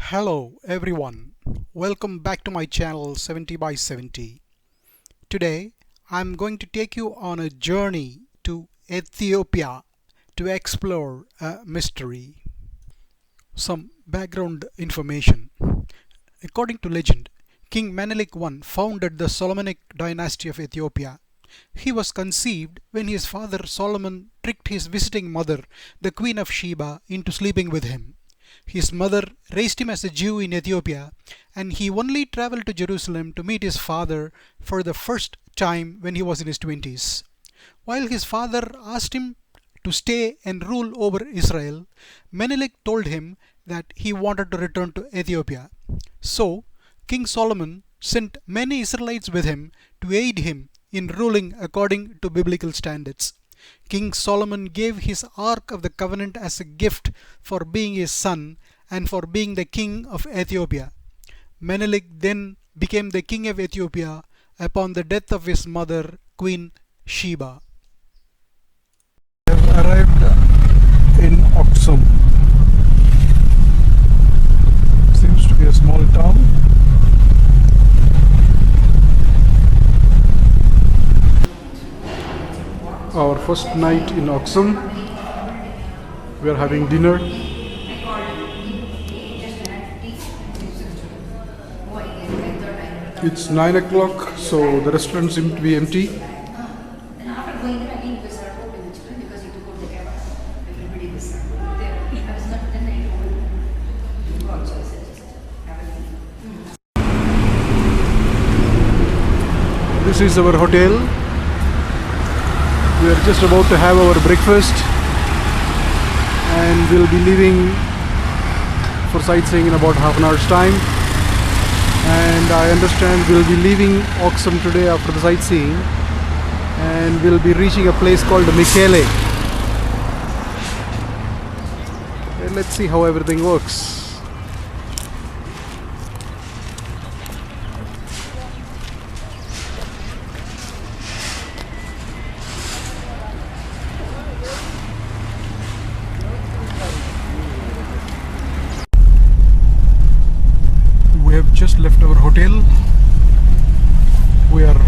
Hello everyone, welcome back to my channel 70 by 70. Today I'm going to take you on a journey to Ethiopia to explore a mystery. Some background information. According to legend, King Menelik I founded the Solomonic dynasty of Ethiopia. He was conceived when his father Solomon tricked his visiting mother, the Queen of Sheba, into sleeping with him. His mother raised him as a Jew in Ethiopia, and he only traveled to Jerusalem to meet his father for the first time when he was in his 20s. While his father asked him to stay and rule over Israel, Menelik told him that he wanted to return to Ethiopia. So, King Solomon sent many Israelites with him to aid him in ruling according to biblical standards. King Solomon gave his Ark of the Covenant as a gift for being his son and for being the king of Ethiopia. Menelik then became the king of Ethiopia upon the death of his mother, Queen Sheba. We have arrived in Auxum. Seems to be a small town. Our first night in Auxum. We are having dinner. It's 9 o'clock, so the restaurant seems to be empty. This is our hotel. We are just about to have our breakfast and we'll be leaving for sightseeing in about half an hour's time. And I understand we'll be leaving Auxum today after the sightseeing and we'll be reaching a place called Mikele. And let's see how everything works. We have just left our hotel. We are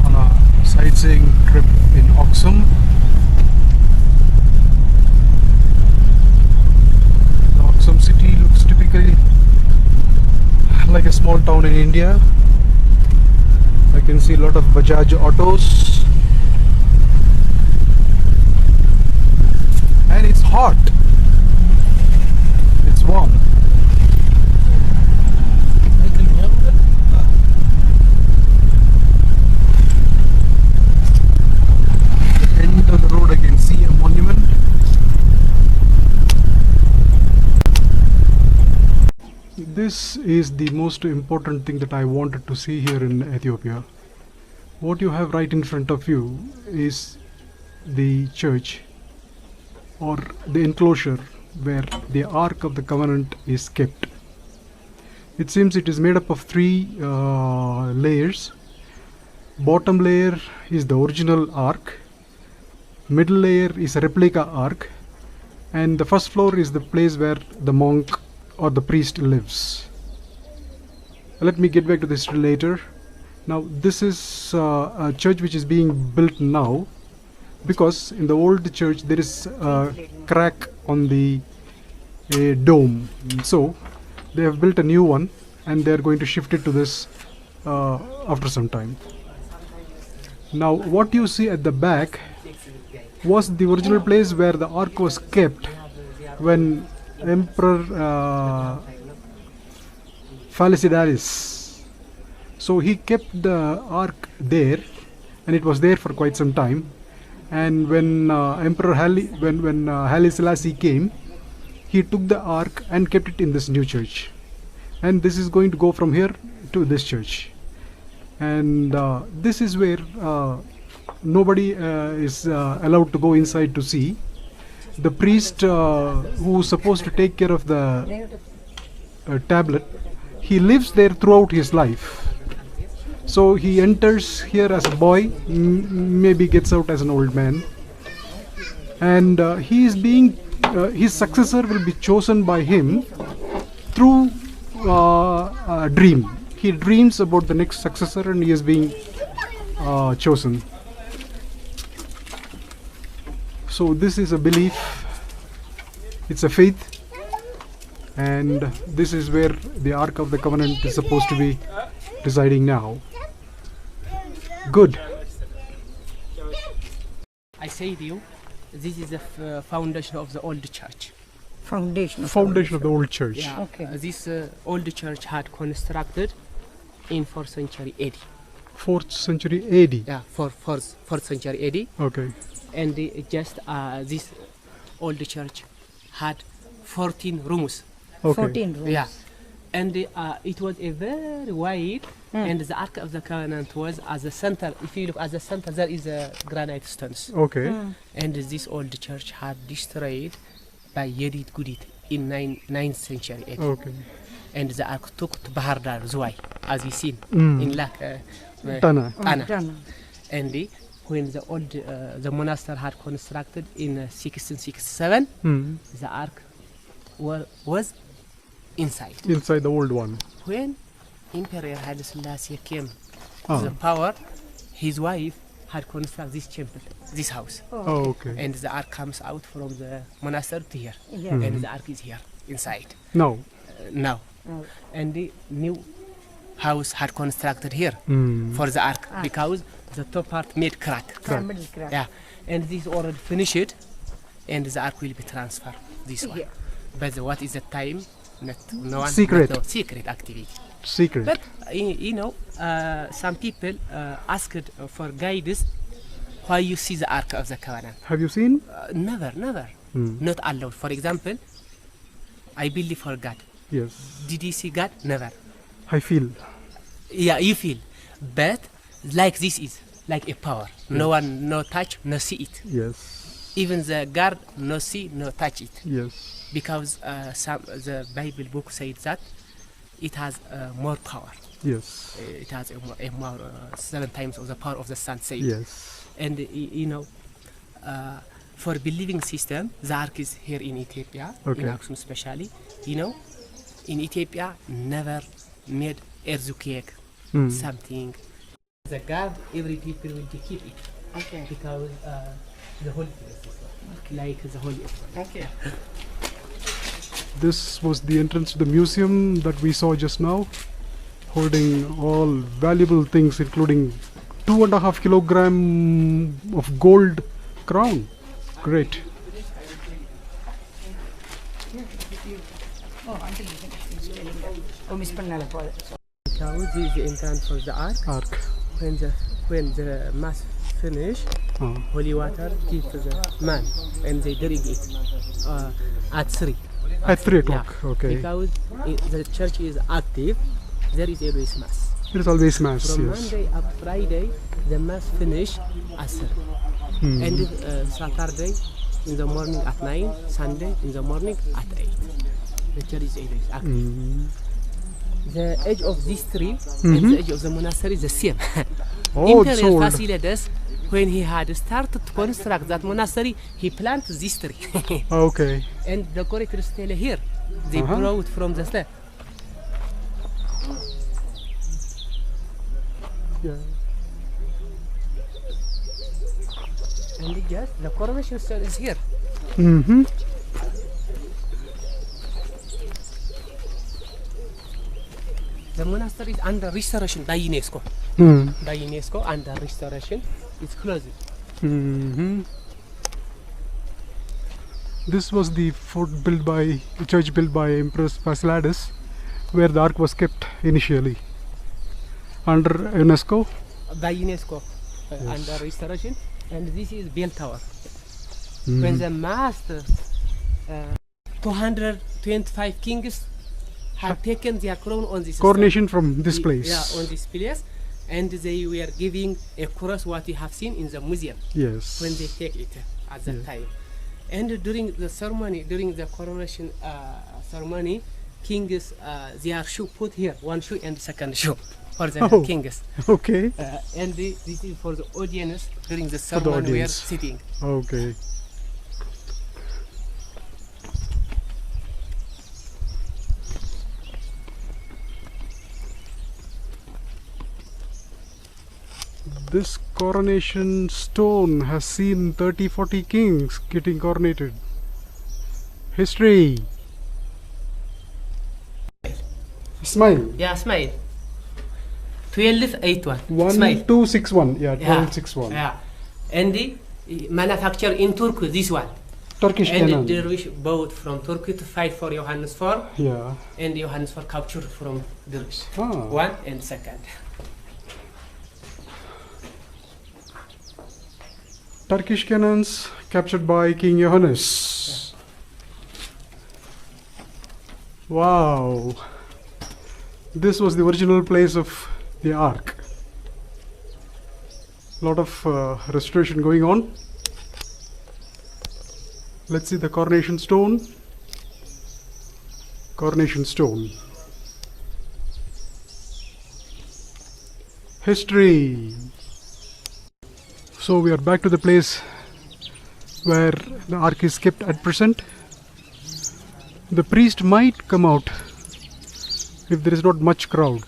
on a sightseeing trip in Auxum. The Auxum city looks typically like a small town in India. I can see a lot of Bajaj autos. And it's hot. It's warm. Of the road I can see a monument. This is the most important thing that I wanted to see here in Ethiopia. What you have right in front of you is the church or the enclosure where the Ark of the Covenant is kept. It seems it is made up of three layers. Bottom layer is the original Ark. Middle layer is a replica ark, and the first floor is the place where the monk or the priest lives. Let me get back to this later. Now this is a church which is being built now, because in the old church there is a crack on the dome, so they have built a new one and they are going to shift it to this after some time. Now what you see at the back was the original place where the ark was kept when Emperor Falsidaris. So he kept the ark there, and it was there for quite some time. And when Emperor Haile Selassie came, he took the ark and kept it in this new church. And this is going to go from here to this church. And this is where nobody is allowed to go inside to see. The priest who is supposed to take care of the tablet, he lives there throughout his life. So he enters here as a boy, maybe gets out as an old man, and he is being his successor will be chosen by him through dream. He dreams about the next successor and he is being chosen. So this is a belief, it's a faith, and this is where the Ark of the Covenant is supposed to be residing now. Good. I say to you, this is the foundation of the old church. Foundation of the old church. Yeah. Okay. This old church had constructed in 4th century AD. 4th century AD. Yeah, 4th century AD. Okay. And this old church had 14 rooms. Okay. 14 rooms. Yeah. And it was a very wide, and the Ark of the Covenant was at the center. If you look at the center, there is a granite stones. Okay. And this old church had destroyed by Yedid Gudit in 9th century AD. Okay. And the Ark took to Bahar Dar, Zuwai, as we seen Mm. in Tana. Tana. Done. And when the old the monastery had constructed in 1667, Mm. the Ark was inside. Inside the old one. When Emperor Haile Selassie came Ah. to the power, his wife had constructed this temple, this house. Oh, okay. And the Ark comes out from the monastery to here. Yeah. And the Ark is here, inside. Now. Now. Oh. And the new house had constructed here Mm. for the Ark because the top part made crack. Middle crack. Yeah. And this already finished, and the Ark will be transferred this one. Yeah. But what is the time? No one. Secret. No, secret activity. Secret. But you know, some people asked for guidance. Why you see the Ark of the Covenant? Have you seen? Never. Mm. Not allowed. For example, I believe for God. Yes. Did you see God? Never. I feel. Yeah, you feel. But like this is like a power. No one, no touch, no see it. Yes. Even the guard, no see, no touch it. Yes. Because the Bible book says that it has more power. Yes. It has a more 7 times of the power of the sun. Say. Yes. And you know, for believing system, the Ark is here in Ethiopia, Okay. in Auxum especially. You know, in Ethiopia never made earthquake, Mm. something. The guard, every people will keep it Okay. because the holy place, like the holy. Okay. This was the entrance to the museum that we saw just now, holding all valuable things, including 2.5 kilogram of gold crown. Great. Oh, Miss Panala. Because this is the entrance for the Ark. Ark. When the mass finish, Ah. holy water give to the man, and they drink it at 3. At 3 o'clock. Yeah. Okay. Because the church is active, there is always mass. It is always mass. From Yes. Monday up Friday, the mass finish at 3. Hmm. And Saturday in the morning at 9, Sunday in the morning at 8. The church is always active. Mm. The age of this tree Mhm. and the age of the monastery is the same. Oh, it's Emperor old. Fasilides, when he had started to construct that monastery, he planted this tree. Okay. And the correct is still here. They Uh-huh. brought from the step. Yeah. And just the coronation stone is here. Mm-hmm. The monastery is under restoration by UNESCO. Mm. By UNESCO, under restoration, it's closed. Mm-hmm. This was the church built by Empress Fasilides, where the Ark was kept initially under UNESCO. By UNESCO, Yes. under restoration. And this is bell tower. Mm. When the master 225 kings had taken their crown on this Coronation from this place. Yeah, on this place, and they were giving a cross what you have seen in the museum Yes. when they take it at that Yeah. time. And during the ceremony, during the coronation ceremony, kings their shoe put here, one shoe and second shoe for the Oh. kings. Okay. And this is for the audience during the the ceremony we are audience. sitting. Okay. This coronation stone has seen 30-40 kings getting coronated. History. Smile. Yeah, smile. 1281. 1261. Yeah, 1261. Yeah. And the manufacture in Turkey, this one. Turkish And cannon. the Dervish bought from Turkey to fight for Johannes IV. Yeah. And Johannes IV captured from Dervish. Ah. One and second. Turkish cannons captured by King Johannes. Wow. This was the original place of the Ark. Lot of restoration going on. Let's see the coronation stone. Coronation stone. History. So we are back to the place where the Ark is kept at present. The priest might come out if there is not much crowd.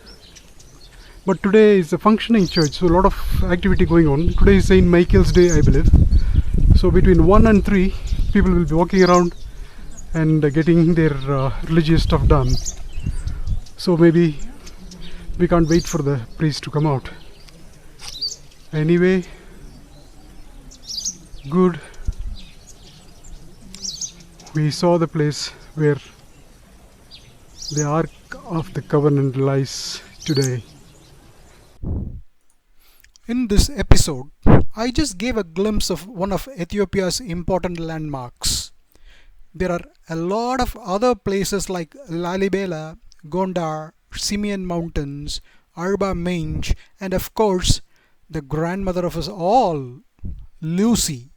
But today is a functioning church, so a lot of activity going on. Today is Saint Michael's Day, I believe. So between 1 and 3, people will be walking around and getting their religious stuff done. So maybe we can't wait for the priest to come out. Anyway, good. We saw the place where the Ark of the Covenant lies today. In this episode, I just gave a glimpse of one of Ethiopia's important landmarks. There are a lot of other places like Lalibela, Gondar, Simeon Mountains, Arba Mange, and of course, the grandmother of us all, Lucy.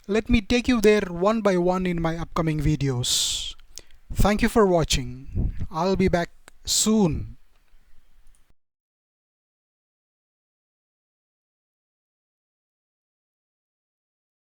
Let me take you there one by one in my upcoming videos. Thank you for watching. I'll be back soon.